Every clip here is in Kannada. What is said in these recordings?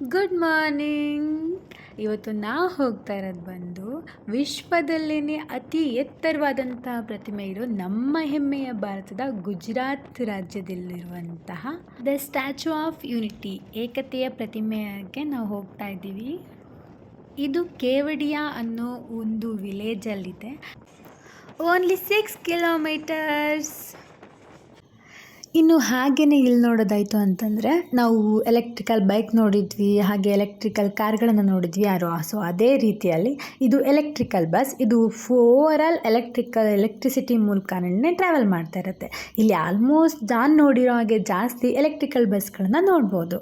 Good morning. ಇವತ್ತು ನಾವು ಹೋಗ್ತಾ ಇರೋದು ಬಂದು ವಿಶ್ವದಲ್ಲೇ ಅತಿ ಎತ್ತರವಾದಂತಹ ಪ್ರತಿಮೆ ಇರೋ ನಮ್ಮ ಹೆಮ್ಮೆಯ ಭಾರತದ ಗುಜರಾತ್ ರಾಜ್ಯದಲ್ಲಿರುವಂತಹ ದ ಸ್ಟ್ಯಾಚ್ಯೂ ಆಫ್ ಯೂನಿಟಿ ಏಕತೆಯ ಪ್ರತಿಮೆಗೆ ನಾವು ಹೋಗ್ತಾ ಇದ್ದೀವಿ. ಇದು ಕೇವಡಿಯಾ ಅನ್ನೋ ಒಂದು ವಿಲೇಜಲ್ಲಿದೆ. Only 6 kilometres. ಇನ್ನು ಹಾಗೆಯೇ ಇಲ್ಲಿ ನೋಡೋದಾಯಿತು ಅಂತಂದರೆ ನಾವು ಎಲೆಕ್ಟ್ರಿಕಲ್ ಬೈಕ್ ನೋಡಿದ್ವಿ, ಹಾಗೆ ಎಲೆಕ್ಟ್ರಿಕಲ್ ಕಾರ್ಗಳನ್ನು ನೋಡಿದ್ವಿ ಸೊ ಅದೇ ರೀತಿಯಲ್ಲಿ ಇದು ಎಲೆಕ್ಟ್ರಿಕಲ್ ಬಸ್. ಇದು ಓವರಾಲ್ ಎಲೆಕ್ಟ್ರಿಸಿಟಿ ಮೂಲಕನೇ ಟ್ರಾವೆಲ್ ಮಾಡ್ತಾ ಇರುತ್ತೆ. ಇಲ್ಲಿ ಆಲ್ಮೋಸ್ಟ್ ನಾನು ನೋಡಿರೋ ಹಾಗೆ ಜಾಸ್ತಿ ಎಲೆಕ್ಟ್ರಿಕಲ್ ಬಸ್ಗಳನ್ನು ನೋಡ್ಬೋದು.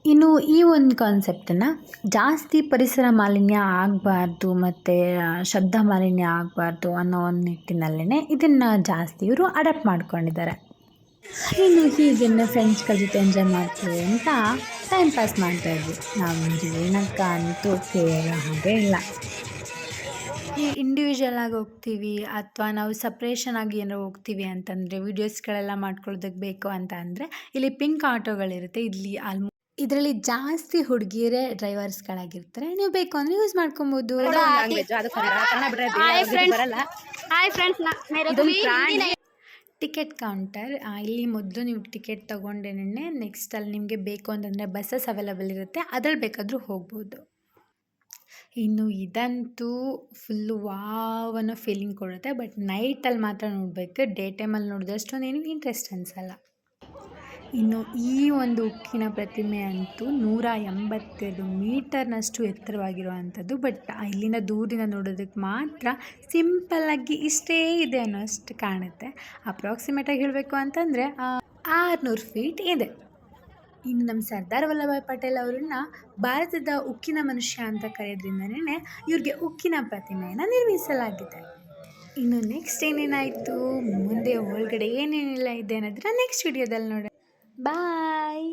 ಇನ್ನು ಈ ಒಂದು ಕಾನ್ಸೆಪ್ಟನ್ನು ಜಾಸ್ತಿ ಪರಿಸರ ಮಾಲಿನ್ಯ ಆಗಬಾರ್ದು ಮತ್ತು ಶಬ್ದ ಮಾಲಿನ್ಯ ಆಗಬಾರ್ದು ಅನ್ನೋ ಒಂದು ನಿಟ್ಟಿನಲ್ಲೇ ಇದನ್ನು ಜಾಸ್ತಿ ಇವರು ಅಡಾಪ್ಟ್ ಮಾಡ್ಕೊಂಡಿದ್ದಾರೆ. ಇನ್ನು ಹೀಗೆ ಫ್ರೆಂಡ್ಸ್ಗಳ ಜೊತೆ ಎಂಜಾಯ್ ಮಾಡ್ತೀವಿ ಅಂತ ಟೈಮ್ ಪಾಸ್ ಮಾಡ್ತಾಯಿದ್ವಿ. ನಾವು ಏನಕ್ಕಂತೂ ಕೇಳೋ ಹಾಗೆ ಇಲ್ಲ. ಈ ಇಂಡಿವಿಜುವಲ್ ಆಗಿ ಹೋಗ್ತೀವಿ ಅಥವಾ ನಾವು ಸಪ್ರೇಷನ್ ಆಗಿ ಏನಾರು ಹೋಗ್ತೀವಿ ಅಂತಂದರೆ ವೀಡಿಯೋಸ್ಗಳೆಲ್ಲ ಮಾಡ್ಕೊಳ್ಳೋದಕ್ಕೆ ಬೇಕು ಅಂತ ಅಂದರೆ ಇಲ್ಲಿ ಪಿಂಕ್ ಆಟೋಗಳಿರುತ್ತೆ. ಇದರಲ್ಲಿ ಜಾಸ್ತಿ ಹುಡುಗಿಯರೇ ಡ್ರೈವರ್ಸ್ಗಳಾಗಿರ್ತಾರೆ. ನೀವು ಬೇಕು ಅಂದರೆ ಯೂಸ್ ಮಾಡ್ಕೊಬೋದು. ಟಿಕೆಟ್ ಕೌಂಟರ್ ಇಲ್ಲಿ ಮೊದಲು ನೀವು ಟಿಕೆಟ್ ತೊಗೊಂಡೇನೆ ನೆಕ್ಸ್ಟ್ ಅಲ್ಲಿ ನಿಮಗೆ ಬೇಕು ಅಂತಂದರೆ ಬಸ್ಸಸ್ ಅವೈಲಬಲ್ ಇರುತ್ತೆ, ಅದ್ರಲ್ಲಿ ಬೇಕಾದರೂ ಹೋಗ್ಬೋದು. ಇನ್ನು ಇದಂತೂ ಫುಲ್ಲು ವಾವ್ ಅನ್ನೋ ಫೀಲಿಂಗ್ ಕೊಡುತ್ತೆ. ಬಟ್ ನೈಟಲ್ಲಿ ಮಾತ್ರ ನೋಡಬೇಕು, ಡೇ ಟೈಮಲ್ಲಿ ನೋಡಿದ್ರೆ ಅಷ್ಟೊಂದೇನು ಇಂಟ್ರೆಸ್ಟ್ ಅನಿಸಲ್ಲ. ಇನ್ನು ಈ ಒಂದು ಉಕ್ಕಿನ ಪ್ರತಿಮೆ ಅಂತೂ 182 ಮೀಟರ್ನಷ್ಟು ಎತ್ತರವಾಗಿರುವಂಥದ್ದು. ಬಟ್ ಇಲ್ಲಿಂದ ದೂರದಿಂದ ನೋಡೋದಕ್ಕೆ ಮಾತ್ರ ಸಿಂಪಲ್ಲಾಗಿ ಇಷ್ಟೇ ಇದೆ ಅನ್ನೋಷ್ಟು ಕಾಣುತ್ತೆ. ಅಪ್ರಾಕ್ಸಿಮೇಟಾಗಿ ಹೇಳಬೇಕು ಅಂತಂದರೆ 600 ಫೀಟ್ ಇದೆ. ಇನ್ನು ನಮ್ಮ ಸರ್ದಾರ್ ವಲ್ಲಭಾಯ್ ಪಟೇಲ್ ಅವರನ್ನ ಭಾರತದ ಉಕ್ಕಿನ ಮನುಷ್ಯ ಅಂತ ಕರೆಯೋದ್ರಿಂದನೇ ಇವ್ರಿಗೆ ಉಕ್ಕಿನ ಪ್ರತಿಮೆಯನ್ನು ನಿರ್ಮಿಸಲಾಗಿದೆ. ಇನ್ನು ನೆಕ್ಸ್ಟ್ ಏನೇನಾಯಿತು, ಮುಂದೆ ಒಳಗಡೆ ಏನೇನೆಲ್ಲ ಇದೆ ಅನ್ನೋದನ್ನ ನೆಕ್ಸ್ಟ್ ವಿಡಿಯೋದಲ್ಲಿ ನೋಡೋಣ. ಬಾಯ್.